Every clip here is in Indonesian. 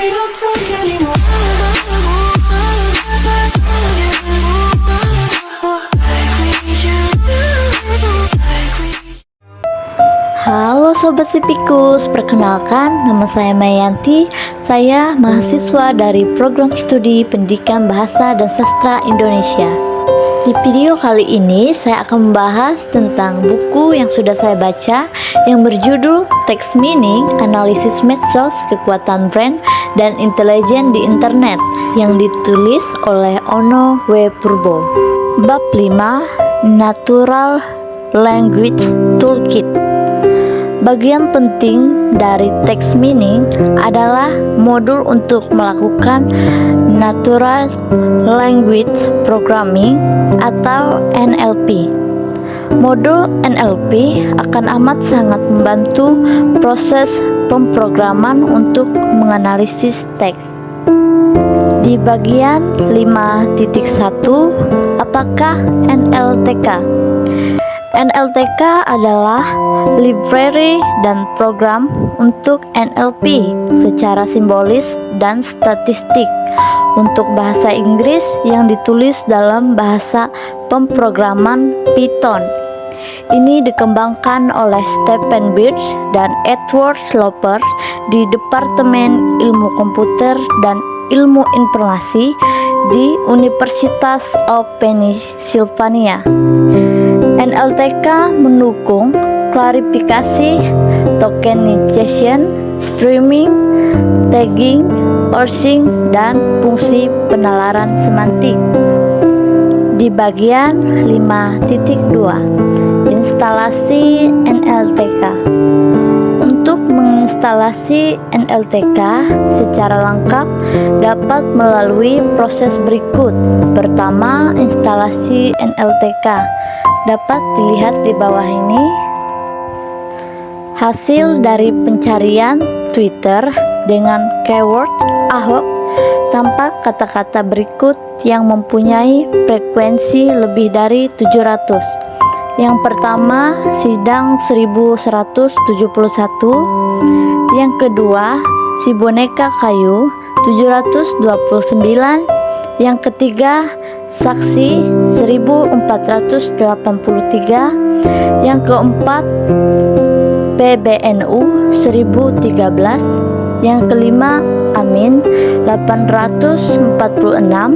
don't talk anymore. Halo Sobat Sipikus, perkenalkan nama saya Mayanti. Saya mahasiswa dari program studi Pendidikan Bahasa dan Sastra Indonesia. Di video kali ini saya akan membahas tentang buku yang sudah saya baca yang berjudul Text Meaning, Analisis Medsos, Kekuatan Brand dan Intelijen di Internet yang ditulis oleh Ono W. Purbo. Bab 5, Natural Language Toolkit. Bagian penting dari text meaning adalah modul untuk melakukan Natural Language Programming atau NLP. Modul NLP akan amat sangat membantu proses pemrograman untuk menganalisis teks. Di bagian 5.1, apakah NLTK? NLTK adalah library dan program untuk NLP secara simbolis dan statistik untuk bahasa Inggris yang ditulis dalam bahasa pemrograman Python. Ini dikembangkan oleh Stephen Birch dan Edward Sloper di Departemen Ilmu Komputer dan Ilmu Informasi di Universitas of Pennsylvania. NLTK mendukung klarifikasi, tokenization, streaming, tagging, parsing, dan fungsi penalaran semantik. Di bagian 5.2, instalasi NLTK. Untuk menginstalasi NLTK secara lengkap dapat melalui proses berikut. Pertama, instalasi NLTK dapat dilihat di bawah ini. Hasil dari pencarian Twitter dengan keyword Ahok tampak kata-kata berikut yang mempunyai frekuensi lebih dari 700. Yang pertama, sidang 1171. Yang kedua, si boneka kayu 729. Yang ketiga, saksi 1483. Yang keempat, PBNU 1013. Yang kelima, Amin 846.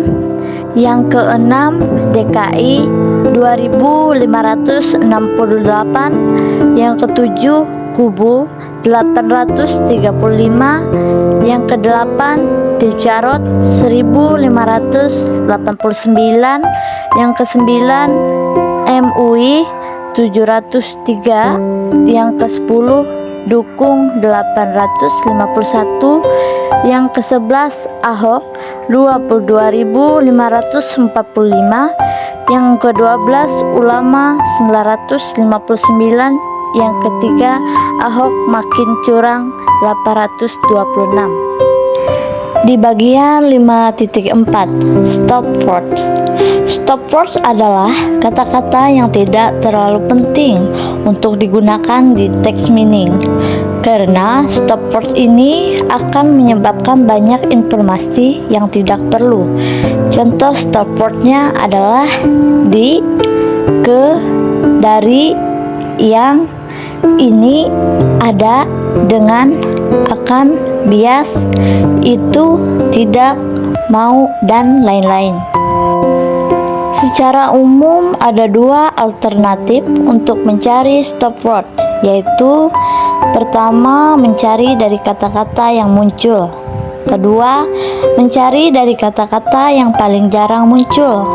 Yang keenam, DKI 2568. Yang ketujuh, Kubu 835. Yang kedelapan, Jarot 1589. Yang kesembilan, MUI 703. Yang ke-10, Dukung 851. Yang ke-11, Ahok 22.545. Yang ke-12, Ulama 959. Yang ketiga, Ahok makin curang 826. Di bagian 5.4, stop word. Stop words adalah kata-kata yang tidak terlalu penting untuk digunakan di text meaning, karena stop word ini akan menyebabkan banyak informasi yang tidak perlu. Contoh stop wordnya adalah di, ke, dari, yang, ini, ada, dengan, akan, bias, itu, tidak, mau, dan lain-lain. Secara umum ada dua alternatif untuk mencari stop word, yaitu pertama, mencari dari kata-kata yang muncul. Kedua, mencari dari kata-kata yang paling jarang muncul.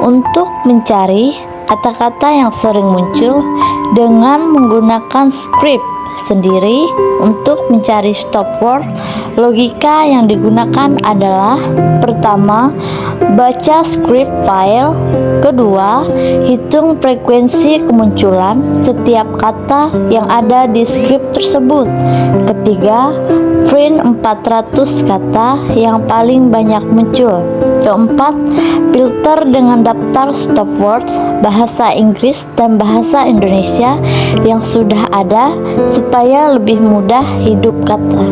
Untuk mencari kata-kata yang sering muncul dengan menggunakan script sendiri untuk mencari stop word, logika yang digunakan adalah pertama, baca script file. Kedua, hitung frekuensi kemunculan setiap kata yang ada di script tersebut. Ketiga, print 400 kata yang paling banyak muncul. Keempat, filter dengan daftar stop words bahasa Inggris dan bahasa Indonesia yang sudah ada supaya lebih mudah hidup kata.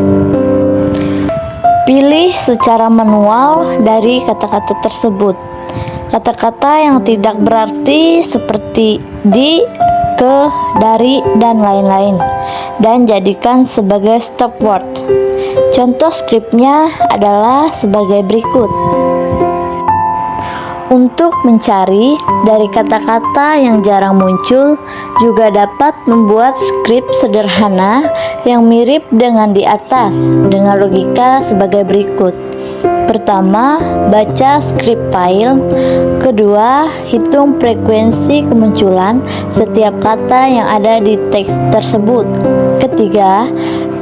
Pilih secara manual dari kata-kata tersebut. Kata-kata yang tidak berarti seperti di, ke, dari, dan lain-lain, dan jadikan sebagai stop word. Contoh skripnya adalah sebagai berikut. Untuk mencari dari kata-kata yang jarang muncul, juga dapat membuat skrip sederhana yang mirip dengan di atas dengan logika sebagai berikut. Pertama, baca skrip file. Kedua, hitung frekuensi kemunculan setiap kata yang ada di teks tersebut. Ketiga,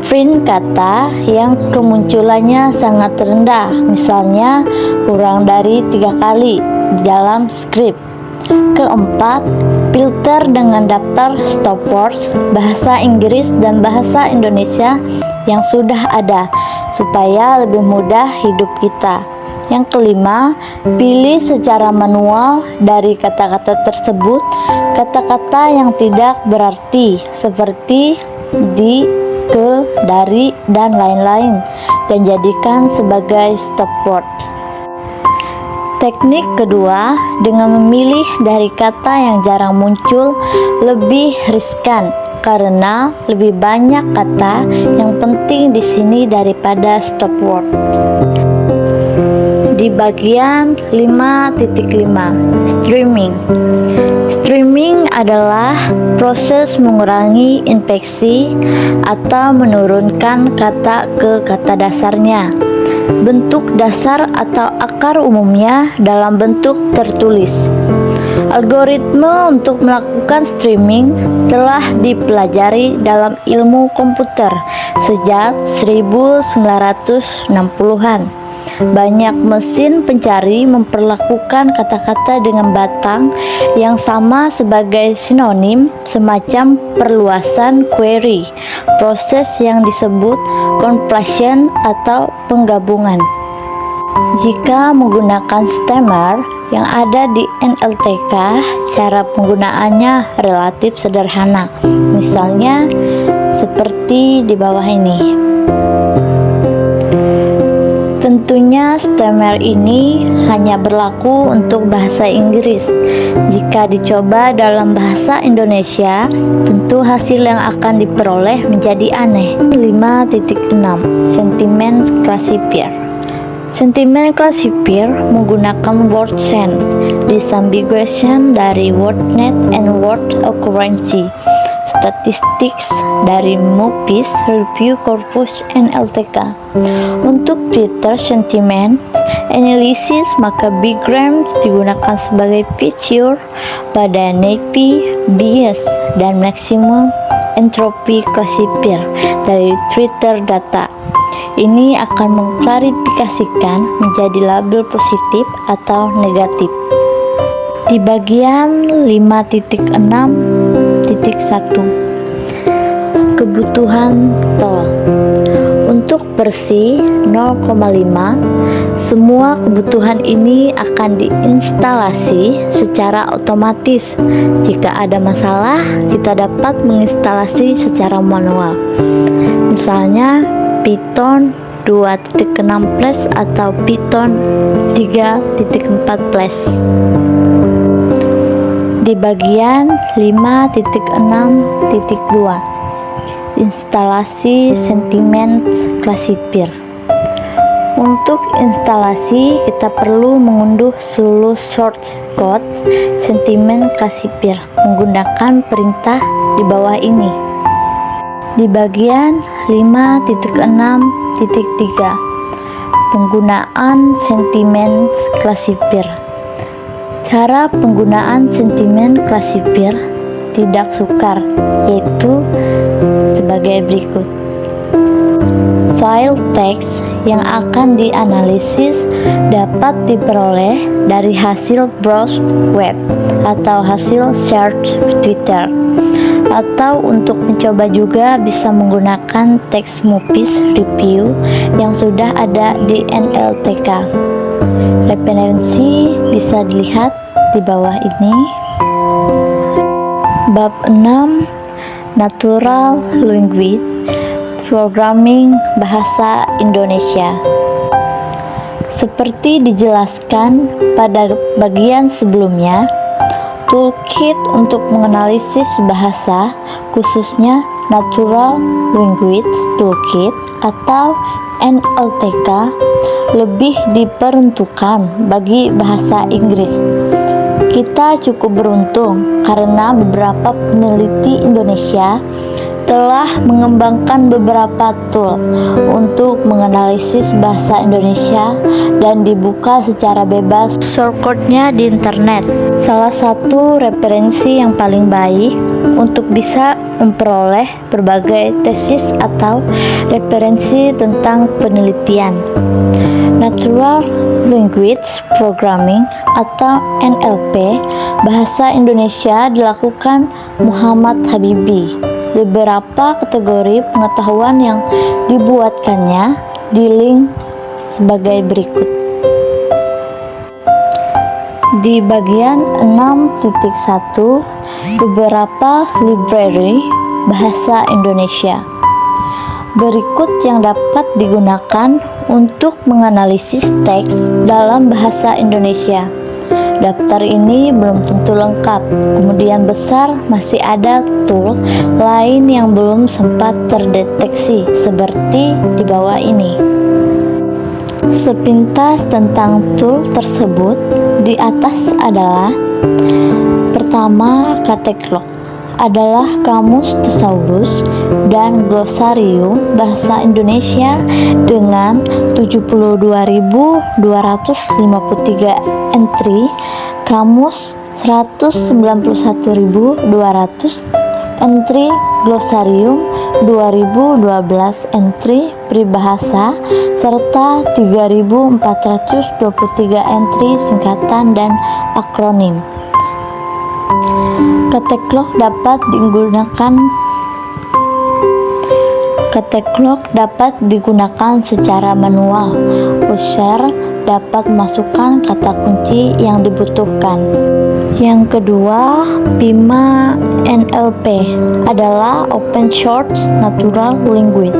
print kata yang kemunculannya sangat rendah, misalnya kurang dari 3 kali di dalam skrip. Keempat, filter dengan daftar stop words bahasa Inggris dan bahasa Indonesia yang sudah ada supaya lebih mudah hidup kita. Yang kelima, pilih secara manual dari kata-kata tersebut kata-kata yang tidak berarti seperti di, ke, dari, dan lain-lain, dan jadikan sebagai stop word. Teknik kedua, dengan memilih dari kata yang jarang muncul lebih riskan karena lebih banyak kata yang penting di sini daripada stop word. Di bagian 5.5, streaming. Streaming adalah proses mengurangi infeksi atau menurunkan kata ke kata dasarnya. Bentuk dasar atau akar umumnya dalam bentuk tertulis. Algoritma untuk melakukan streaming telah dipelajari dalam ilmu komputer sejak 1960-an. Banyak mesin pencari memperlakukan kata-kata dengan batang yang sama sebagai sinonim, semacam perluasan query, proses yang disebut completion atau penggabungan. Jika menggunakan stemmer yang ada di NLTK, cara penggunaannya relatif sederhana. Misalnya seperti di bawah ini. Tentunya stemmer ini hanya berlaku untuk bahasa Inggris. Jika dicoba dalam bahasa Indonesia, tentu hasil yang akan diperoleh menjadi aneh. 5.6 Sentiment Classifier. Sentiment Classifier menggunakan word sense disambiguation dari WordNet and word occurrence statistics dari MUPIS Review Corpus NLTK. Untuk filter sentiment analysis, maka bigrams digunakan sebagai feature pada NAPI, bias, dan maximum entropy classifier dari Twitter data. Ini akan mengklarifikasikan menjadi label positif atau negatif. Di bagian 5.6.1 kebutuhan tol. Untuk versi 0,5, semua kebutuhan ini akan diinstalasi secara otomatis. Jika ada masalah, kita dapat menginstalasi secara manual. Misalnya Python 2.6+ atau Python 3.4+. Di bagian 5.6.2 instalasi sentiment classifier. Untuk instalasi kita perlu mengunduh seluruh source code sentiment classifier menggunakan perintah di bawah ini. Di bagian 5.6.3 penggunaan sentiment classifier. Cara penggunaan sentiment classifier tidak sukar, yaitu sebagai berikut. File teks yang akan dianalisis dapat diperoleh dari hasil browse web atau hasil search Twitter, atau untuk mencoba juga bisa menggunakan teks MUPIS review yang sudah ada di NLTK. Referensi bisa dilihat di bawah ini. Bab 6 Natural Language Programming Bahasa Indonesia. Seperti dijelaskan pada bagian sebelumnya, toolkit untuk menganalisis bahasa, khususnya Natural Language Toolkit atau NLTK, lebih diperuntukkan bagi bahasa Inggris. Kita cukup beruntung karena beberapa peneliti Indonesia telah mengembangkan beberapa tool untuk menganalisis bahasa Indonesia dan dibuka secara bebas shortcutnya di internet. Salah satu referensi yang paling baik untuk bisa memperoleh berbagai tesis atau referensi tentang penelitian. Natural Language Programming atau NLP bahasa Indonesia dilakukan Muhammad Habibie. Beberapa kategori pengetahuan yang dibuatkannya di link sebagai berikut. Di bagian 6.1 beberapa library bahasa Indonesia. Berikut yang dapat digunakan untuk menganalisis teks dalam bahasa Indonesia. Daftar ini belum tentu lengkap, kemudian besar masih ada tool lain yang belum sempat terdeteksi, seperti di bawah ini. Sepintas tentang tool tersebut, di atas adalah: pertama, Katalog adalah kamus thesaurus dan glosarium bahasa Indonesia dengan 72.253 entry, kamus 191.200 entry, glosarium 2012 entry peribahasa, serta 3.423 entry singkatan dan akronim. Katalog dapat digunakan secara manual. User dapat memasukkan kata kunci yang dibutuhkan. Yang kedua, Bima NLP adalah open source natural language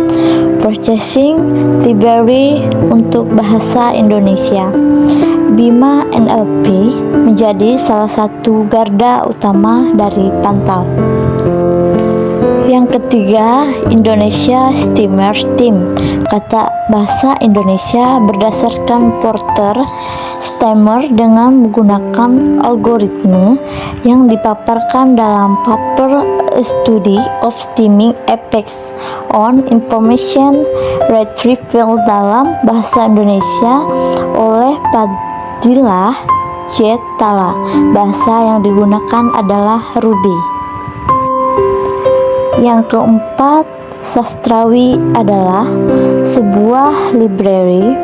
processing library untuk bahasa Indonesia. Bima NLP menjadi salah satu garda utama dari Pantau. Yang ketiga, Indonesia Steamer Team. Kata bahasa Indonesia berdasarkan Porter Steamer dengan menggunakan algoritma yang dipaparkan dalam paper A Study of Steaming Effects on Information Retrieval dalam bahasa Indonesia oleh Fadilah J. Tala. Bahasa yang digunakan adalah Ruby. Yang keempat, Sastrawi adalah sebuah library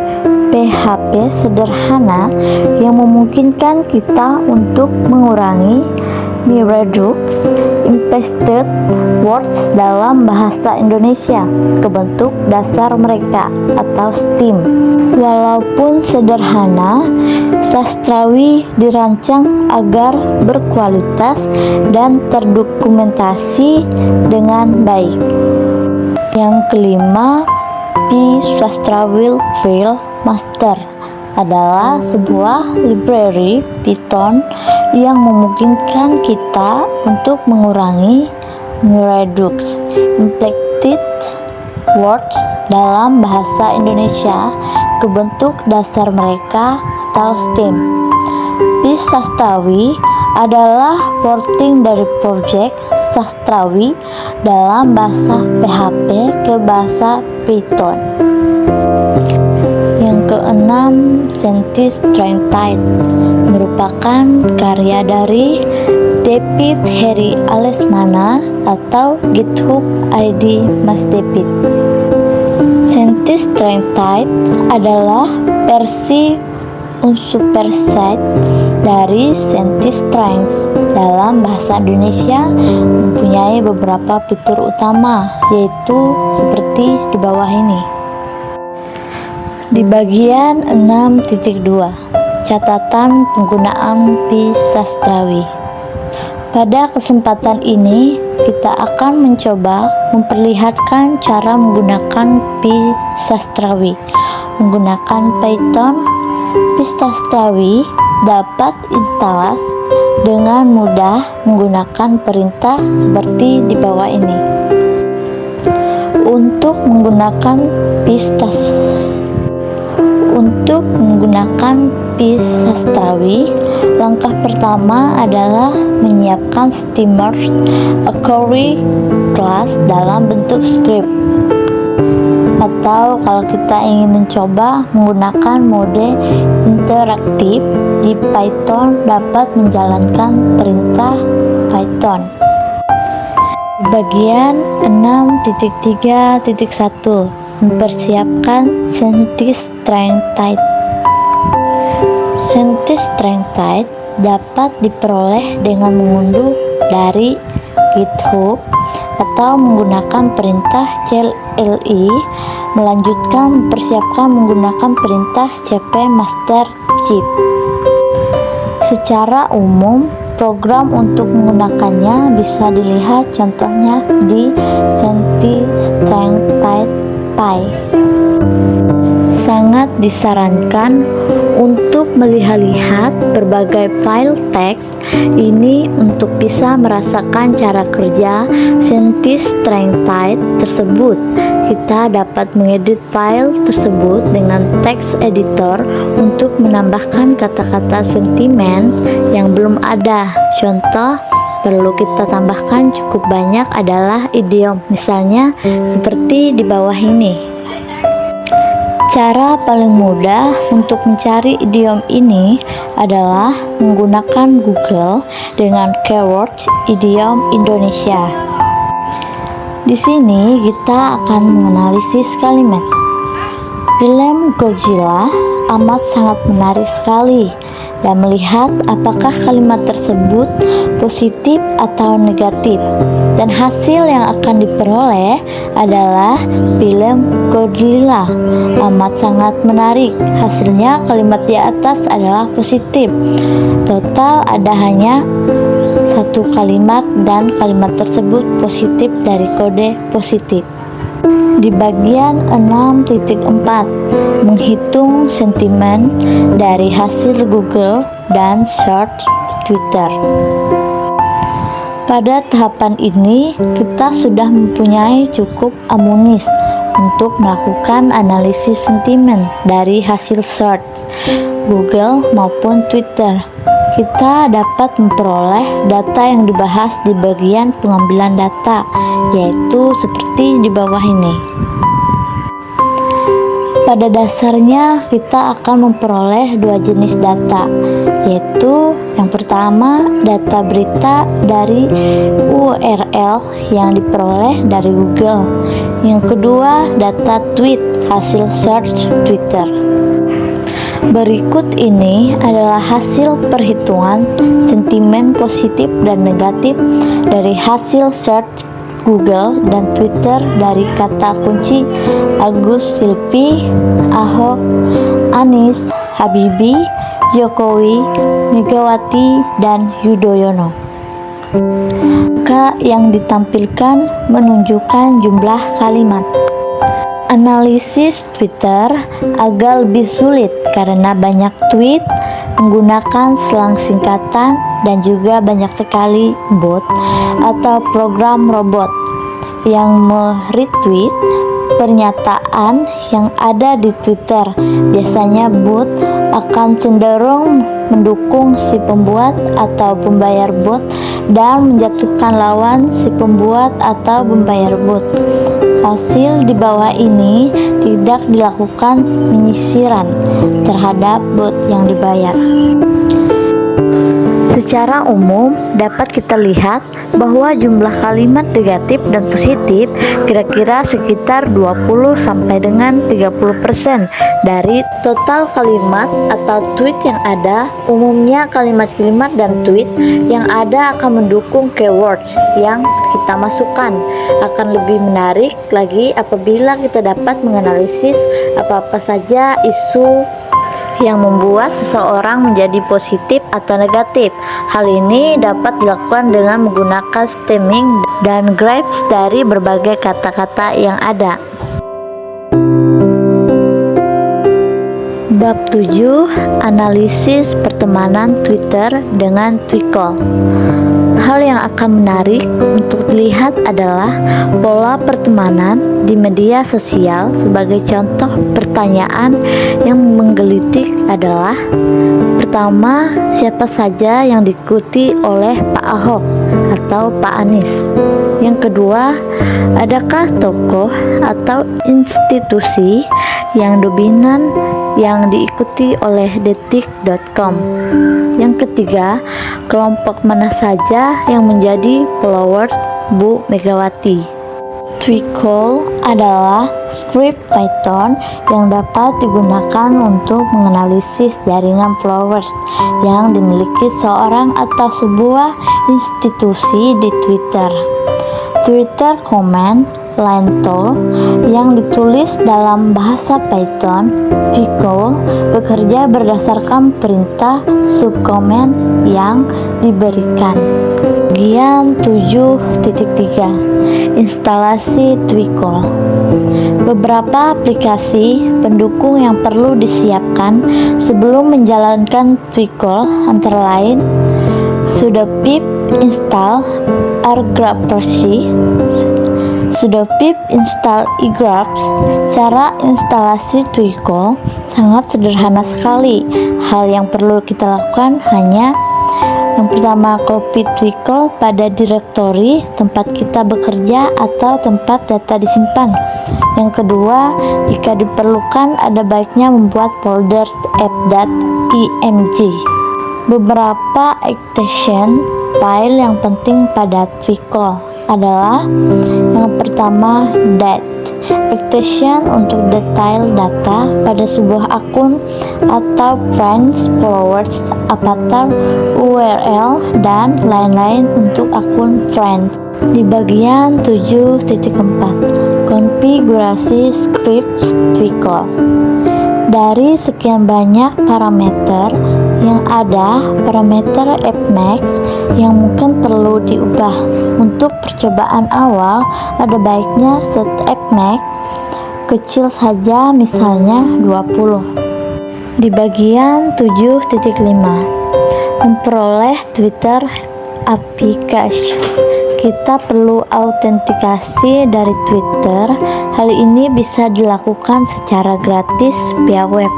PHP sederhana yang memungkinkan kita untuk mengurangi reduce implicit words dalam bahasa Indonesia ke bentuk dasar mereka atau STEAM. Walaupun sederhana, Sastrawi dirancang agar berkualitas dan terdokumentasi dengan baik. Yang kelima, Sastrawi File Master adalah sebuah library Python yang memungkinkan kita untuk mengurangi reduce implicit words dalam bahasa Indonesia ke bentuk dasar mereka atau STEAM. Sastrawi adalah porting dari project Sastrawi dalam bahasa PHP ke bahasa Python. Yang keenam, Scientist Train Tide merupakan karya dari David Harry Alesmana atau GitHub ID Mas David. Scientist Train Tide adalah versi unsupervised dari Scientist Trains dalam bahasa Indonesia, mempunyai beberapa fitur utama, yaitu seperti di bawah ini. Di bagian 6.2, catatan penggunaan Sastrawi. Pada kesempatan ini, kita akan mencoba memperlihatkan cara menggunakan Sastrawi menggunakan Python, Pistastrawi dapat instalas dengan mudah menggunakan perintah seperti di bawah ini. Untuk menggunakan Pistastrawi, langkah pertama adalah menyiapkan Steamers a query class dalam bentuk script. Atau kalau kita ingin mencoba menggunakan mode interaktif di Python, dapat menjalankan perintah Python. Bagian 6.3.1 mempersiapkan scientist strength type. Scientist strength type dapat diperoleh dengan mengunduh dari GitHub atau menggunakan perintah CLI, melanjutkan mempersiapkan menggunakan perintah cp master chip. Secara umum, program untuk menggunakannya bisa dilihat contohnya di scientist-strength-type-py. Sangat disarankan untuk melihat-lihat berbagai file teks ini untuk bisa merasakan cara kerja scientist-strength-type tersebut. Kita dapat mengedit file tersebut dengan text editor untuk menambahkan kata-kata sentimen yang belum ada. Contoh perlu kita tambahkan cukup banyak adalah idiom, misalnya seperti di bawah ini. Cara paling mudah untuk mencari idiom ini adalah menggunakan Google dengan keyword idiom Indonesia. Di sini kita akan menganalisis kalimat. Film Godzilla amat sangat menarik sekali, dan melihat apakah kalimat tersebut positif atau negatif, dan hasil yang akan diperoleh adalah film Godzilla amat sangat menarik. Hasilnya kalimat di atas adalah positif. Total ada hanya satu kalimat dan kalimat tersebut positif dari kode positif. Di bagian 6.4 menghitung sentimen dari hasil Google dan search Twitter. Pada tahapan ini kita sudah mempunyai cukup amunis untuk melakukan analisis sentimen dari hasil search Google maupun Twitter. Kita dapat memperoleh data yang dibahas di bagian pengambilan data, yaitu seperti di bawah ini. Pada dasarnya kita akan memperoleh dua jenis data, yaitu yang pertama data berita dari URL yang diperoleh dari Google, yang kedua data tweet hasil search Twitter. Berikut ini adalah hasil perhitungan sentimen positif dan negatif dari hasil search Google dan Twitter dari kata kunci Agus Silvi, Ahok, Anies, Habibie, Jokowi, Megawati, dan Yudhoyono. Angka yang ditampilkan menunjukkan jumlah kalimat. Analisis Twitter agak lebih sulit karena banyak tweet menggunakan selang singkatan dan juga banyak sekali bot atau program robot yang me-retweet pernyataan yang ada di Twitter. Biasanya bot akan cenderung mendukung si pembuat atau pembayar bot dan menjatuhkan lawan si pembuat atau pembayar bot. Hasil di bawah ini tidak dilakukan penyisiran terhadap bot yang dibayar. Secara umum dapat kita lihat bahwa jumlah kalimat negatif dan positif kira-kira sekitar 20 sampai dengan 30% dari total kalimat atau tweet yang ada. Umumnya kalimat-kalimat dan tweet yang ada akan mendukung keywords yang kita masukkan. Akan lebih menarik lagi apabila kita dapat menganalisis apa-apa saja isu yang membuat seseorang menjadi positif atau negatif. Hal ini dapat dilakukan dengan menggunakan stemming dan graphs dari berbagai kata-kata yang ada. Bab 7. Analisis pertemanan Twitter dengan Twinkle. Hal yang akan menarik untuk dilihat adalah pola pertemanan di media sosial. Sebagai contoh, pertanyaan yang menggelitik adalah: pertama, siapa saja yang diikuti oleh Pak Ahok atau Pak Anies? Yang kedua, adakah tokoh atau institusi yang dominan yang diikuti oleh detik.com? Yang ketiga, kelompok mana saja yang menjadi followers Bu Megawati? Twinkle adalah script Python yang dapat digunakan untuk menganalisis jaringan followers yang dimiliki seorang atau sebuah institusi di Twitter. Twitter Command Line Tool yang ditulis dalam bahasa Python. Twinkle bekerja berdasarkan perintah subcommand yang diberikan. Bagian 7.3 Instalasi Twinkle. Beberapa aplikasi pendukung yang perlu disiapkan sebelum menjalankan Twinkle antara lain sudo pip install rgraph-versi, sudo pip install igraph. Cara instalasi Twinkle sangat sederhana sekali. Hal yang perlu kita lakukan hanya: yang pertama, copy Twinkle pada direktori tempat kita bekerja atau tempat data disimpan. Yang kedua, jika diperlukan, ada baiknya membuat folder app.img. Beberapa extension file yang penting pada Twinkle adalah: yang pertama, date extension untuk detail data pada sebuah akun atau friends, followers, avatar, URL, dan lain-lain untuk akun friends. Di bagian 7.4 konfigurasi script Twinkle. Dari sekian banyak parameter yang ada, parameter fmax yang mungkin perlu diubah. Untuk percobaan awal, ada baiknya set fmax kecil saja, misalnya 20. Di bagian 7.5 memperoleh Twitter API cache. Kita perlu autentikasi dari Twitter. Hal ini bisa dilakukan secara gratis via web.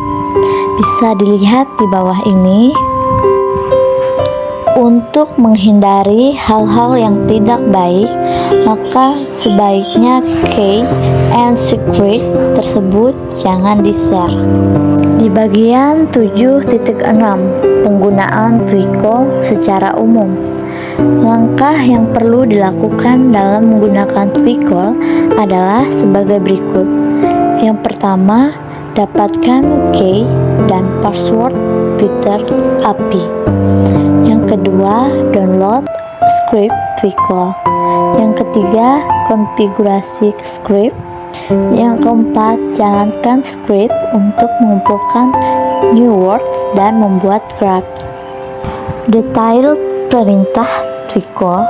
Bisa dilihat di bawah ini. Untuk menghindari hal-hal yang tidak baik, maka sebaiknya key and secret tersebut jangan di-share. Di bagian 7.6 penggunaan Twinkle secara umum. Langkah yang perlu dilakukan dalam menggunakan Twinkle adalah sebagai berikut. Yang pertama, dapatkan key dan password Twitter API. Yang kedua, download script Twinkle. Yang ketiga, konfigurasi script. Yang keempat, jalankan script untuk mengumpulkan new words dan membuat graphs. Detail perintah Twinkle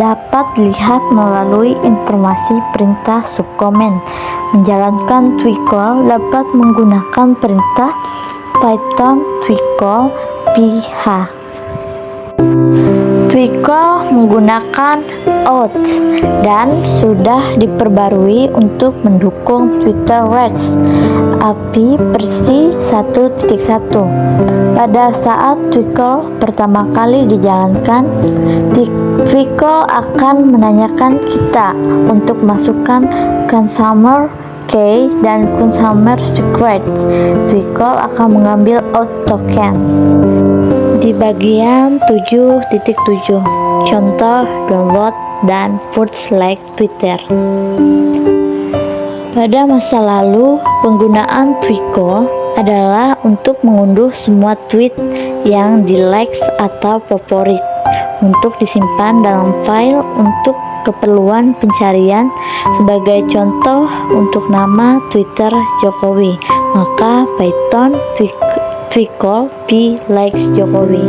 dapat dilihat melalui informasi perintah subcommand. Menjalankan Twinkle dapat menggunakan perintah Python Twinkle ph. Twinkle menggunakan out dan sudah diperbarui untuk mendukung Twitter Reds API versi 1.1. Pada saat Twinkle pertama kali dijalankan, Twinkle akan menanyakan kita untuk masukkan consumer key dan consumer secret. Twinkle akan mengambil out token. Di bagian 7.7 contoh download dan push like Twitter. Pada masa lalu, penggunaan Twinkle adalah untuk mengunduh semua tweet yang di likes atau favorit untuk disimpan dalam file untuk keperluan pencarian. Sebagai contoh, untuk nama Twitter Jokowi, maka Python Twinkle p likes Jokowi.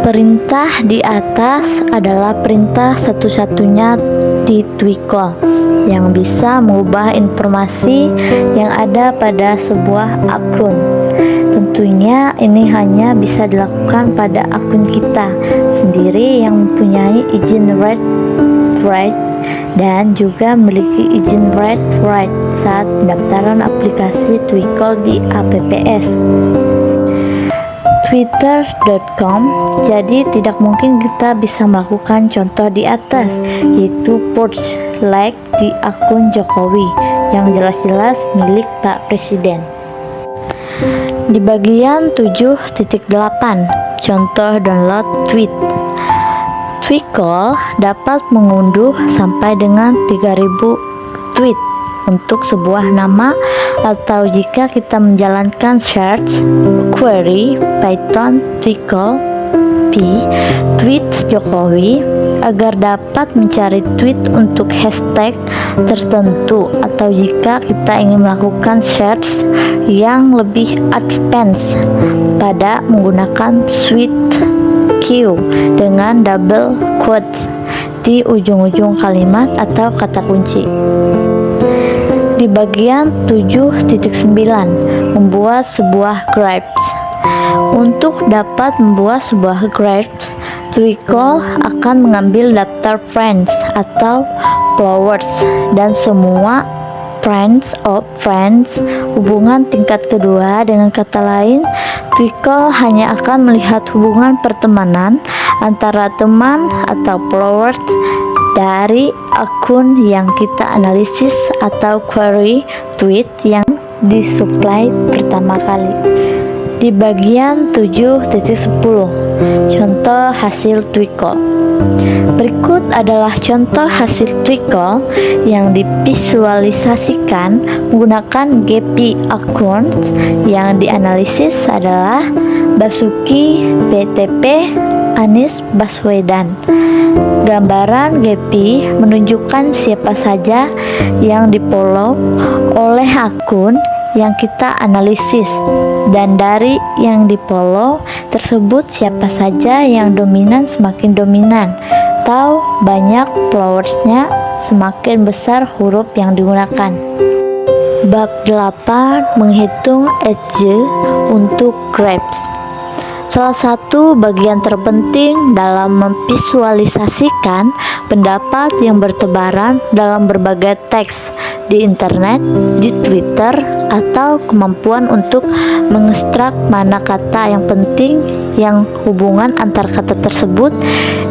Perintah di atas adalah perintah satu-satunya di Twinkle yang bisa mengubah informasi yang ada pada sebuah akun. Tentunya ini hanya bisa dilakukan pada akun kita sendiri yang mempunyai izin read write dan juga memiliki izin read write saat pendaftaran aplikasi Twinkle di apps twitter.com. Jadi tidak mungkin kita bisa melakukan contoh di atas, yaitu post like di akun Jokowi yang jelas-jelas milik Pak Presiden. Di bagian 7.8 contoh download tweet, Twinkle dapat mengunduh sampai dengan 3000 tweet untuk sebuah nama, atau jika kita menjalankan search query Python Twinkle p tweets Jokowi agar dapat mencari tweet untuk hashtag tertentu, atau jika kita ingin melakukan search yang lebih advance pada menggunakan suite Q dengan double quotes di ujung-ujung kalimat atau kata kunci. Di bagian 7.9 membuat sebuah graph. Untuk dapat membuat sebuah graph, Twinkle akan mengambil daftar friends atau followers dan semua friends of friends, hubungan tingkat kedua. Dengan kata lain, Twinkle hanya akan melihat hubungan pertemanan antara teman atau followers dari akun yang kita analisis atau query tweet yang disuplai pertama kali. Di bagian 7.10 contoh hasil Twinkle. Berikut adalah contoh hasil Twinkle yang divisualisasikan menggunakan GP account. Yang dianalisis adalah Basuki BTP Anies Baswedan. Gambaran GP menunjukkan siapa saja yang di-follow oleh akun yang kita analisis, dan dari yang di-follow tersebut siapa saja yang dominan semakin dominan, atau banyak followersnya semakin besar huruf yang digunakan. Bab 8. Menghitung edge untuk graphs. Salah satu bagian terpenting dalam memvisualisasikan pendapat yang bertebaran dalam berbagai teks di internet, di Twitter, atau kemampuan untuk mengekstrak mana kata yang penting, yang hubungan antar kata tersebut,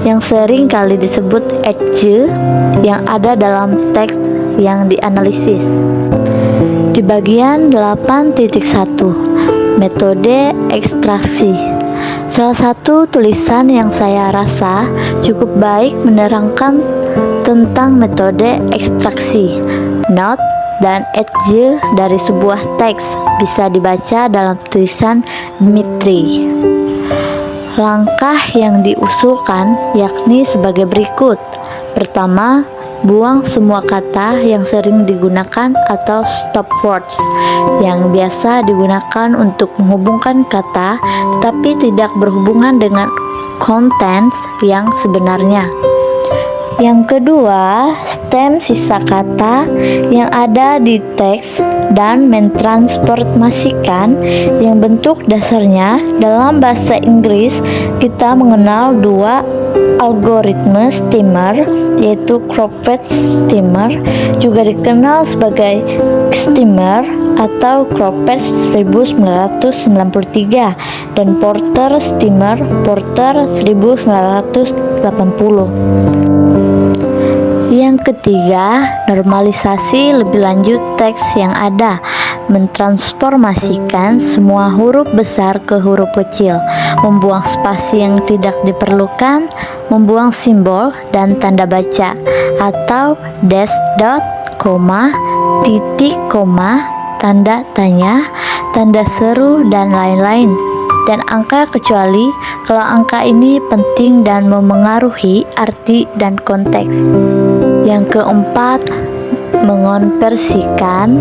yang sering kali disebut edge, yang ada dalam teks yang dianalisis. Di bagian 8.1 metode ekstraksi. Salah satu tulisan yang saya rasa cukup baik menerangkan tentang metode ekstraksi, note, dan edge dari sebuah teks bisa dibaca dalam tulisan Dmitri. Langkah yang diusulkan yakni sebagai berikut. Pertama, buang semua kata yang sering digunakan atau stop words yang biasa digunakan untuk menghubungkan kata tetapi tidak berhubungan dengan konten yang sebenarnya. Yang kedua, stem sisa kata yang ada di teks dan mentransformasikan yang bentuk dasarnya. Dalam bahasa Inggris, kita mengenal dua algoritma steamer, yaitu Cropped steamer, juga dikenal sebagai steamer atau Cropped 1993, dan Porter steamer Porter 1980. Yang ketiga, normalisasi lebih lanjut teks yang ada, mentransformasikan semua huruf besar ke huruf kecil, membuang spasi yang tidak diperlukan, membuang simbol dan tanda baca atau dash dot, koma, titik, koma, tanda tanya, tanda seru, dan lain-lain, dan angka kecuali kalau angka ini penting dan memengaruhi arti dan konteks. Yang keempat, mengonversikan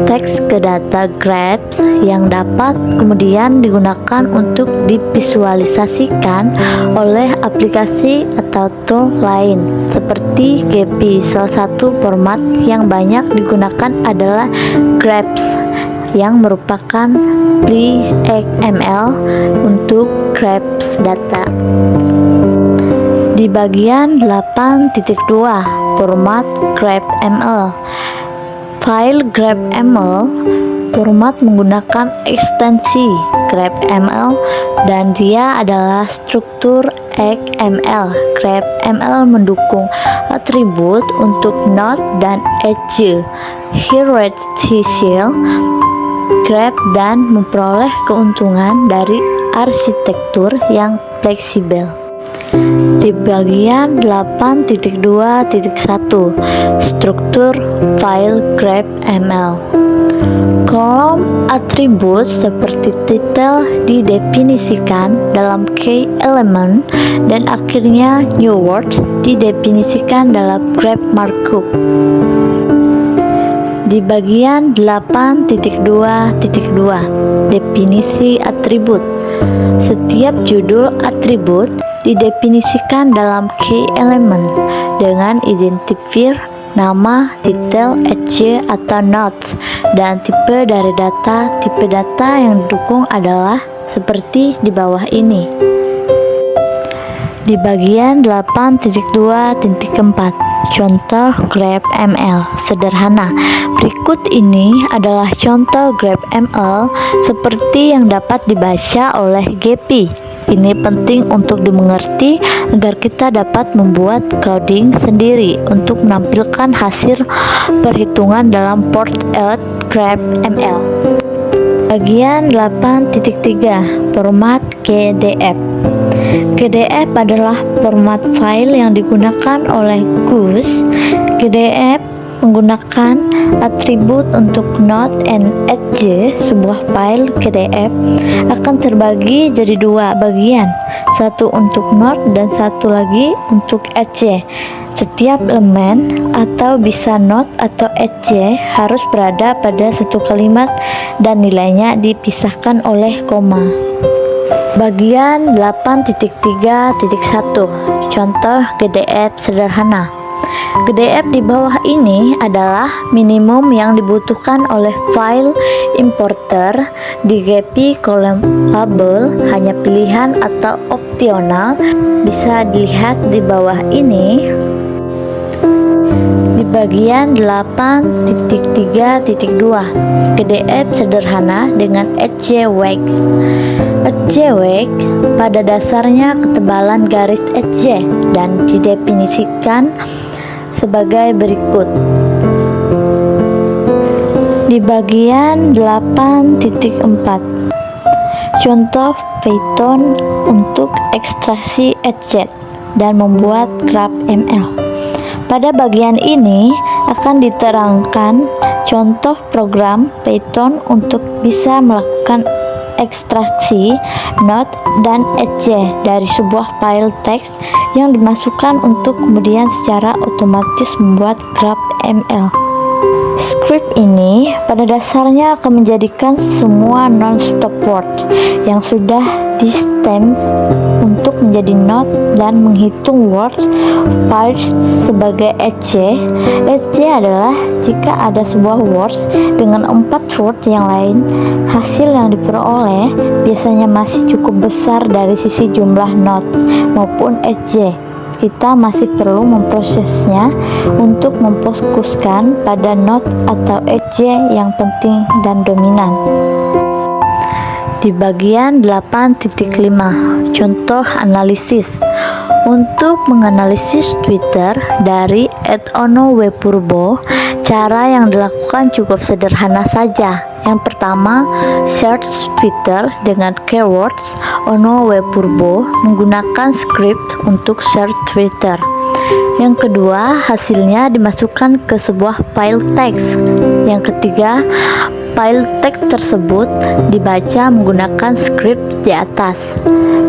teks ke data graphs yang dapat kemudian digunakan untuk divisualisasikan oleh aplikasi atau tool lain seperti GP. Salah satu format yang banyak digunakan adalah graphs yang merupakan .xml untuk grabs data. Di bagian 8.2 format grabml. File grabml format menggunakan ekstensi grabml dan dia adalah struktur XML. grabml mendukung atribut untuk node dan edge, hierarchical grab, dan memperoleh keuntungan dari arsitektur yang fleksibel. Di bagian 8.2.1 struktur file grabml. Kolom atribut seperti title didefinisikan dalam key element dan akhirnya new word didefinisikan dalam grab markup. Di bagian 8.2.2 definisi atribut. Setiap judul atribut didefinisikan dalam key element dengan identifier nama, titel, edge, atau notes, dan tipe dari data. Tipe data yang didukung adalah seperti di bawah ini. Di bagian 8.2.4 contoh grabml sederhana. Berikut ini adalah contoh grabml seperti yang dapat dibaca oleh GP. Ini penting untuk dimengerti agar kita dapat membuat coding sendiri untuk menampilkan hasil perhitungan dalam Portrait grabml. Bagian 8.3 format KDF. KDF adalah format file yang digunakan oleh Goose. KDF menggunakan atribut untuk node and edge. Sebuah file KDF akan terbagi jadi dua bagian, satu untuk node dan satu lagi untuk edge. Setiap elemen atau bisa node atau edge harus berada pada satu kalimat dan nilainya dipisahkan oleh koma. Bagian 8.3.1 contoh GDF sederhana. GDF di bawah ini adalah minimum yang dibutuhkan oleh file importer. Di GP column label hanya pilihan atau opsional, bisa dilihat di bawah ini. Di bagian 8.3.2 GDF sederhana dengan edge-wax. Edge-wax pada dasarnya ketebalan garis edge dan didefinisikan sebagai berikut. Di bagian 8.4 contoh Python untuk ekstraksi edge dan membuat grabml. Pada bagian ini akan diterangkan contoh program Python untuk bisa melakukan ekstraksi node dan edge dari sebuah file teks yang dimasukkan untuk kemudian secara otomatis membuat grabml. Script ini pada dasarnya akan menjadikan semua non-stop word yang sudah di-stem untuk menjadi node dan menghitung words parts sebagai edge. Edge adalah jika ada sebuah words dengan 4 word yang lain, hasil yang diperoleh biasanya masih cukup besar dari sisi jumlah nodes maupun edge. Kita masih perlu memprosesnya untuk memfokuskan pada node atau edge yang penting dan dominan. Di bagian 8.5 contoh analisis. Untuk menganalisis Twitter dari @onowepurbo, cara yang dilakukan cukup sederhana saja. Yang pertama, search Twitter dengan keywords onowepurbo menggunakan script untuk search Twitter. Yang kedua, hasilnya dimasukkan ke sebuah file teks. Yang ketiga, file teks tersebut dibaca menggunakan script di atas.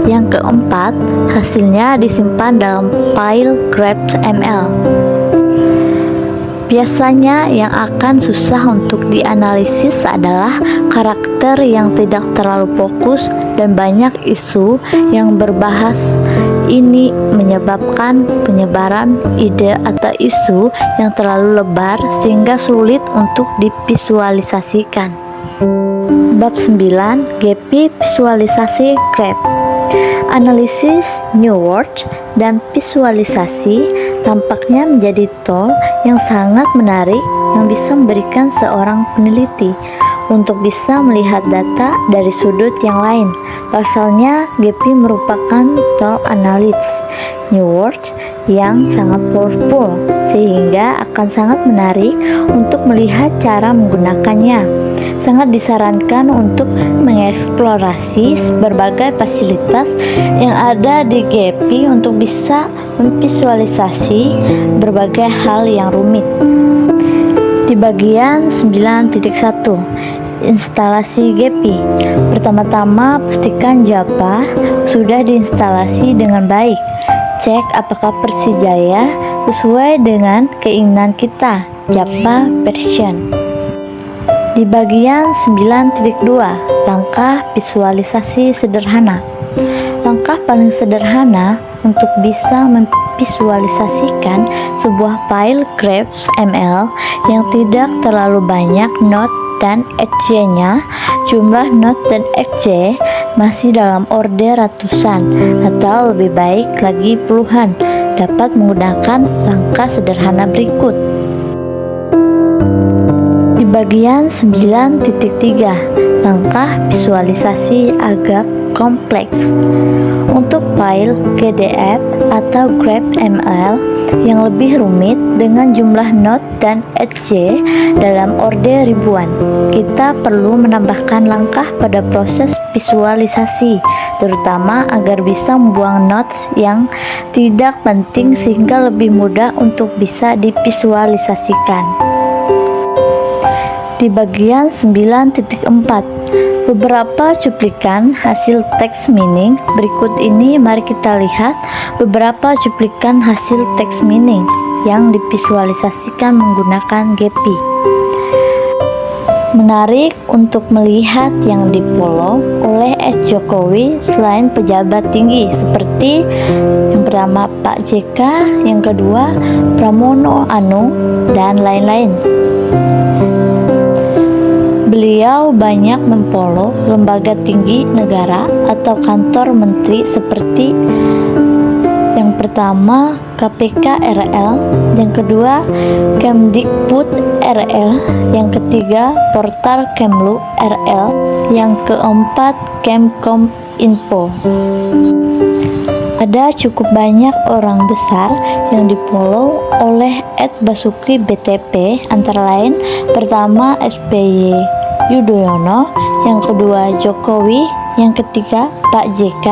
Yang keempat, hasilnya disimpan dalam file grabml. Biasanya yang akan susah untuk dianalisis adalah karakter yang tidak terlalu fokus dan banyak isu yang berbahas. Ini menyebabkan penyebaran ide atau isu yang terlalu lebar sehingga sulit untuk divisualisasikan. Bab 9, GEPI Visualisasi Grab. Analisis new word dan visualisasi tampaknya menjadi tool yang sangat menarik yang bisa memberikan seorang peneliti untuk bisa melihat data dari sudut yang lain. Pasalnya, GEPI merupakan tool analysis new word yang sangat powerful, sehingga akan sangat menarik untuk melihat cara menggunakannya. Sangat disarankan untuk mengeksplorasi berbagai fasilitas yang ada di GEPI untuk bisa memvisualisasi berbagai hal yang rumit. Di bagian 9.1, instalasi GEPI. Pertama-tama, pastikan Java sudah diinstalasi dengan baik. Cek apakah Persijaya sesuai dengan keinginan kita, Java version. Di bagian 9.2, langkah visualisasi sederhana. Langkah paling sederhana untuk bisa memvisualisasikan sebuah file graph.ml yang tidak terlalu banyak node dan xj-nya. Jumlah node dan xj masih dalam order ratusan atau lebih baik lagi puluhan. Dapat menggunakan langkah sederhana berikut. Di bagian 9.3, langkah visualisasi agak kompleks. Untuk file PDF atau graph.ml yang lebih rumit dengan jumlah node dan xj dalam order ribuan, kita perlu menambahkan langkah pada proses visualisasi, terutama agar bisa membuang nodes yang tidak penting sehingga lebih mudah untuk bisa divisualisasikan. Di bagian 9.4, beberapa cuplikan hasil text meaning. Berikut ini mari kita lihat beberapa cuplikan hasil text meaning yang divisualisasikan menggunakan GEPI. Menarik untuk melihat yang di-follow oleh Jokowi selain pejabat tinggi seperti yang pertama Pak JK, yang kedua Pramono Anung, dan lain-lain. Beliau banyak memfollow lembaga tinggi negara atau kantor menteri seperti yang pertama KPK RL, yang kedua Kemdikbud RL, yang ketiga Portal Kemlu RL, yang keempat Kemkominfo. Ada cukup banyak orang besar yang di-follow oleh @basuki_btp, antara lain pertama SBY Yudhoyono, yang kedua Jokowi, yang ketiga Pak JK,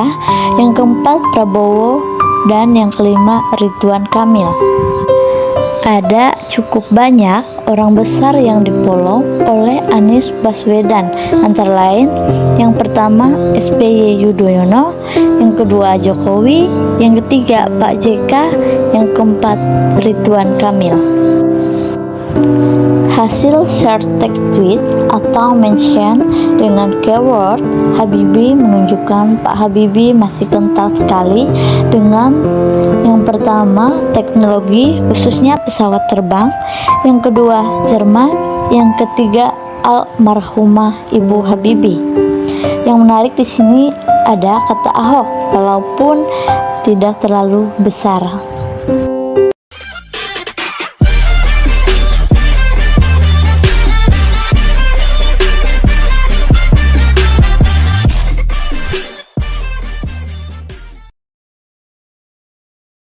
yang keempat Prabowo, dan yang kelima Ridwan Kamil. Ada cukup banyak orang besar yang di-follow oleh Anies Baswedan, antara lain yang pertama SBY Yudhoyono, yang kedua Jokowi, yang ketiga Pak JK, yang keempat Ridwan Kamil. Hasil share text tweet atau mention dengan keyword Habibie menunjukkan Pak Habibie masih kental sekali dengan yang pertama teknologi, khususnya pesawat terbang, yang kedua Jerman, yang ketiga almarhumah Ibu Habibie. Yang menarik di sini ada kata Ahok, walaupun tidak terlalu besar.